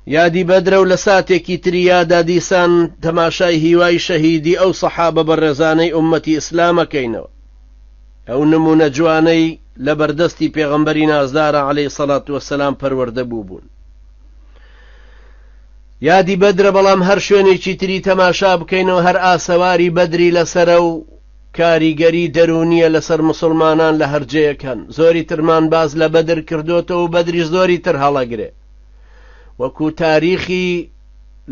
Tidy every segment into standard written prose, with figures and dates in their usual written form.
یادی بەدرە و لە ساتێکی تریادا دیسان تەماشای هیوای شەهیدی ئەو سەحابە بەڕێزانەی ئوممەتی ئیسلامەکەینەوە. ئەو نمونە جوانەی لە بەردەستی پێغەمبەری نازدارە عەلەیهی سەڵات وەسەلام پەروەردە بوون. یادی بەدرە بەڵام هەر شوێنێکی تری تەماشا بکەینەوە هەر ئاسەواری بەدری لەسرە و کاریگەری دەرونیە لەسەر مسلمانان لە هەرجەیەکەن. زۆری ترمان باز لە بەدر کردوتەوە و بەدری زۆری تر هەڵەگرێ، وەکو تاریخی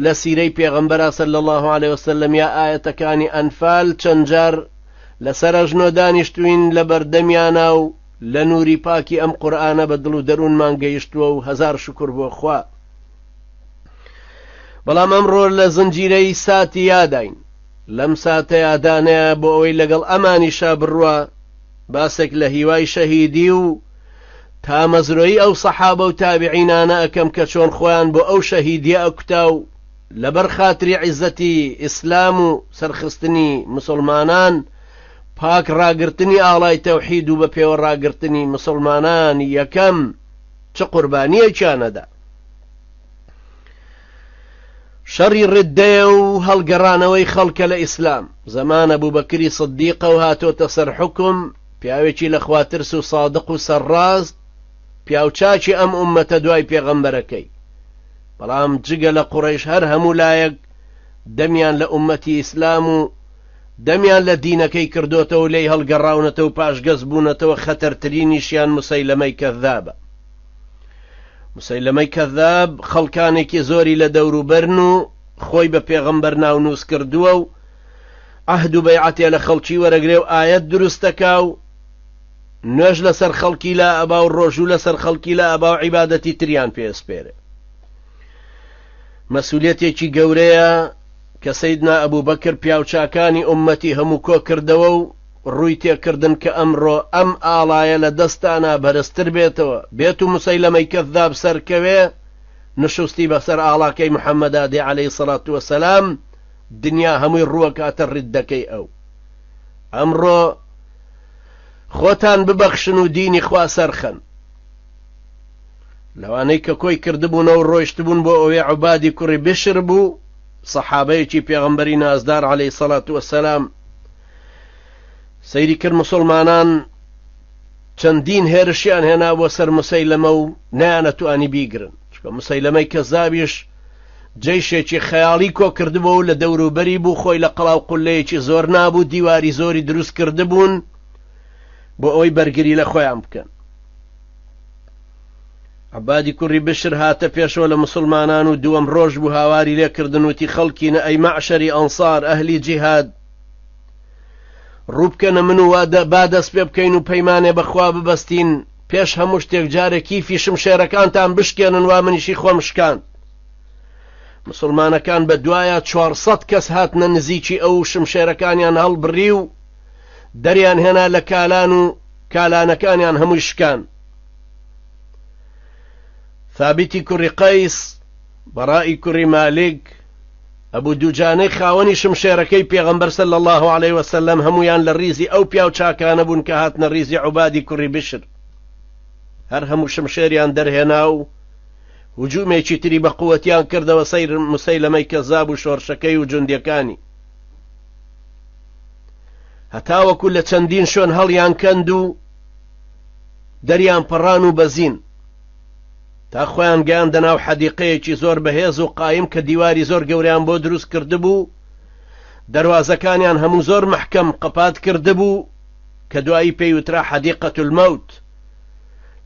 لە سیرەی پێغەمبەر صلی الله علیه وسلم یا ئاەتەکانی ئەنفال چەند جار لەسەر ئەژنۆ دانیشتوین لە بەردەمیانە و لە نووری پاکی ئەم قورئانە بە دڵ و دەروونمان گەیشتووە و هەزار شکر بۆ خوا. بەڵام ئەمڕۆ لە زنجیرەی ساتی یاداین، لەم ساتە یادانەیە بۆ ئەوەی لەگەڵ ئەمانیشا بڕوە باسێک لە هیوای شەهیدی و تامەزرۆیی ئەو سەحابە و تابعینانە ئەکەم کە چۆن خۆیان بۆ ئەو شەهیدیە ئەکوتا و لەبەر خاتری عیزەتی ئیسلام و سەرخستنی مسلمانان پاک ڕاگرتنی ئاڵای تەوحید و بە پێوە ڕاگرتنی مسلمانان یەکەم چه قوربانیەکیانەدا. شەڕی ڕدەیە و هەڵگەڕانەوەی خەڵکە لە ئیسلام زەمانە بوبەکری سدیقە و هاتۆتە سەر حوکم، پیاوێکی لە خواترس و سادق و سەرڕاست، پیاوچاکی ئەم ئومەتە دوای پێغەمبەرەکەی. بەڵام جگە لە قوڕەیش هەر هەموو لایەک دەمیان لە ئومەتی ئیسلام و دەمیان لە دینەکەی کردوتەوە و لێی هەڵگەڕاونەتەوە و پاشگەز بوونەتەوە خەتەرترینیشیان مسەیلەمەی کەذابە. مسەیلەمەی کەذاب خەڵکانێکی زۆری لە دەوروبەرن و خۆی بە پێغەمبەر ناونووس کردووە و عەهد و بەیعەتێ لە خەڵکی وەرەگرێ و ئایەت دروستەکا و نوێژ لەسەر خەڵکی لا ئەبا و ڕۆژوو لەسەر خەڵکی لا ئەبا و عیبادەتی تریان پێسپێرێ. مەسئولیەتێکی گەورەیە کە سەیدنا ئەبوبەکر پیاوچاکانی ئومەتی هەموو کۆ کردەوە و ڕووی تێکردن کە ئەمڕۆ ئەم ئاڵایە لە دەستانە بەرزتر بێتەوە، بێت و مسەیلەمەی کەذاب سەرکەوێ نشستی بەسەر ئاڵاکەی محەممەدا دێ عەلەیهی سەڵات وەسەلام، دنیا هەمووی ڕووە کاتە ڕیدەکەی ئەو. ئەمڕۆ خۆتان ببەخشن و دینی خوا سەرخەن. لەوانەی کە کۆی کردبوونەوە ڕۆیشتبوون بۆ ئەوەی عوبادی کوڕی بشر بوو، سەحابەیەکی پێغەمبەری نازدار عەلەیهی سەڵات وەسەلام سەیری کرد مسلمانان چەندین هێرشیان هێنا بۆ سەر مسەیلەمە و نەیانەتوانی بیگرن، چکە مسەیلەمەی کەذابیش جەیشێکی خەیاڵی کۆ کردبوو و لە دەوروبەری بوو، خۆی لە قەڵاو قولەیەکی زۆر نابوو، دیواری زۆری دروست کردبوون بۆ ئەوەی بەرگری لە خۆیان بکەن. عەبادی کوڕی بشر هاتە پێشەوە لە مسلمانان و دووەم ڕۆژ بوو هاواری لێکردن وتی خەڵکینە ئەی مەعشەری ئەنسار ئەهلی جیهاد، ڕووبکەنە من و با دەست پێ بکەین و پەیمانێ بەخوا ببەستین، پێش هەموو شتێک جارێکی فی شمشێرەکانتان بشکێنن وا منیشی خۆم شکاند. مسلمانەکان بە دوایە 400 کەس هاتنە نزیکی ئەو شمشێرەکانیان هەڵبڕی و دەریان هێنا لە کالان و کالانەکانیان هەمووی شکان. ثابتی کوڕی قەیس، بەڕائی کوڕی مالک، ئەبوو دووجانەی خاوەنی شمشێرەکەی پێغەمبەر صلی الله علیه وسلم هەمویان لە ڕیزی ئەو پیاو چاکانە بوون کە هاتنە ڕیزی عوبادی کوڕی بشر. هەر هەموو شمشێریان دەرهێنا و هجوومێکی تری بە قووەتیان کردەوە سەیر مسەیلەمەی کەذاب و شۆڕشەکەی و جوندیەکانی، هەتاوەکو لە چەندین شوێن هەڵیان کەند و دەریان پەڕان و بەزین تا خۆیان گەیاندە ناو حەدیقەیەکی زۆر بەهێز و قایم کە دیواری زۆر گەوریان بۆ دروست کردبوو، دەروازەکانیان هەموو زۆر محکەم قەپات کردبوو کە دوایی پێی وترا حەدیقەت المەوت،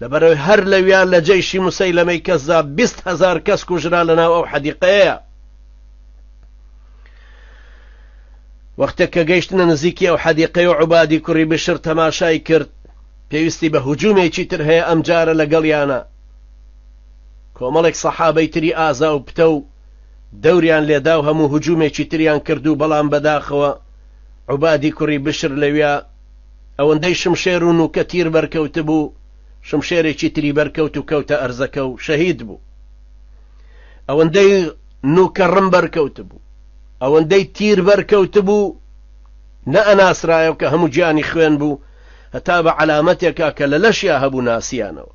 لەبەرەوەی هەر لەویان لە جەیشی مسەیلەمەی کەذاب 20,000 کەس کوژرا لەناو ئەو حەدیقەیە. وەختێک کە گەیشتنە نزیکی ئەو حەدیقەی و عوبادی کوڕی بشر تەماشای کرد، پێویستی بە هجوومێکی تر هەیە ئەم جارە لەگەڵیانە. کۆمەڵێک سەحابەی تری ئازا و پتە و دەوریان لێدا و هەموو هجوومێکی تریان کردو، بەڵام بەداخەوە عوبادی کوڕی بشر لەویا ئەوەندەی شمشێر و نوکە تیر بەرکەوت بوو، شمشێرێکی تری بەرکەوت و کەوتە ئەرزەکە و شەهید بوو. ئەوەندەی نوکە ڕم بەرکەوت بوو، ئەوەندەی تیر بەرکەوت بوو، نە ئەناسرایەوە کە هەموو گیانی خوێن بوو، هەتا بە عەلامەتێکا کە لە لەشیا هەبوو ناسیانەوە.